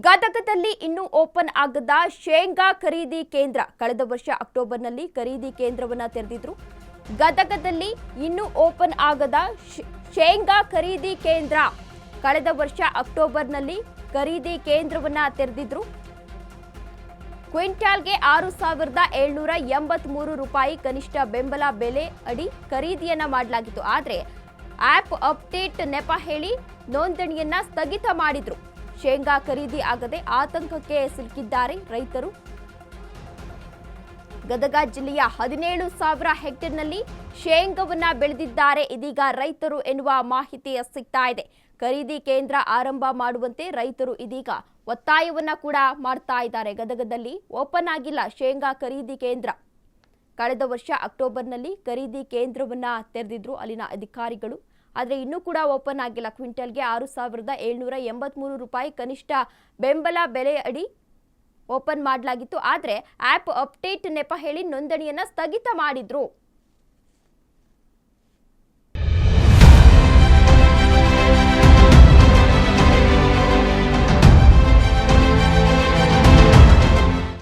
ಗದಗದಲ್ಲಿ ಇನ್ನೂ ಓಪನ್ ಆಗದ ಶೇಂಗಾ ಖರೀದಿ ಕೇಂದ್ರ ಕಳೆದ ವರ್ಷ ಅಕ್ಟೋಬರ್ನಲ್ಲಿ ಖರೀದಿ ಕೇಂದ್ರವನ್ನ ತೆರೆದಿದ್ರು. ಗದಗದಲ್ಲಿ ಇನ್ನೂ ಓಪನ್ ಆಗದ ಶೇಂಗಾ ಖರೀದಿ ಕೇಂದ್ರ ಕಳೆದ ವರ್ಷ ಅಕ್ಟೋಬರ್ನಲ್ಲಿ ಖರೀದಿ ಕೇಂದ್ರವನ್ನ ತೆರೆದಿದ್ರು. ಕ್ವಿಂಟಾಲ್ಗೆ 6,783 ರೂಪಾಯಿ ಕನಿಷ್ಠ ಬೆಂಬಲ ಬೆಲೆ ಅಡಿ ಖರೀದಿಯನ್ನ ಮಾಡಲಾಗಿತ್ತು. ಆದರೆ ಆಪ್ ಅಪ್ಡೇಟ್ ನೆಪ ಹೇಳಿ ನೋಂದಣಿಯನ್ನ ಸ್ಥಗಿತ ಮಾಡಿದ್ರು. ಶೇಂಗಾ ಖರೀದಿ ಆಗದೆ ಆತಂಕಕ್ಕೆ ಸಿಲುಕಿದ್ದಾರೆ ರೈತರು. ಗದಗ ಜಿಲ್ಲೆಯ 17,000 ಹೆಕ್ಟೇರ್ನಲ್ಲಿ ಶೇಂಗಾವನ್ನ ಬೆಳೆದಿದ್ದಾರೆ ಇದೀಗ ರೈತರು ಎನ್ನುವ ಮಾಹಿತಿ ಸಿಗ್ತಾ ಇದೆ. ಖರೀದಿ ಕೇಂದ್ರ ಆರಂಭ ಮಾಡುವಂತೆ ರೈತರು ಇದೀಗ ಒತ್ತಾಯವನ್ನ ಕೂಡ ಮಾಡ್ತಾ ಇದ್ದಾರೆ. ಗದಗದಲ್ಲಿ ಓಪನ್ ಆಗಿಲ್ಲ ಶೇಂಗಾ ಖರೀದಿ ಕೇಂದ್ರ. ಕಳೆದ ವರ್ಷ ಅಕ್ಟೋಬರ್ನಲ್ಲಿ ಖರೀದಿ ಕೇಂದ್ರವನ್ನ ತೆರೆದಿದ್ರು ಅಲ್ಲಿನ ಅಧಿಕಾರಿಗಳು. ಆದರೆ ಇನ್ನೂ ಕೂಡ ಓಪನ್ ಆಗಿಲ್ಲ. ಕ್ವಿಂಟಲ್ಗೆ 6,783 ರೂಪಾಯಿ ಕನಿಷ್ಠ ಬೆಂಬಲ ಬೆಲೆ ಅಡಿ ಓಪನ್ ಮಾಡಲಾಗಿತ್ತು. ಆದರೆ ಆಪ್ ಅಪ್ಡೇಟ್ ನೆಪ ಹೇಳಿ ನೋಂದಣಿಯನ್ನ ಸ್ಥಗಿತ ಮಾಡಿದ್ರು.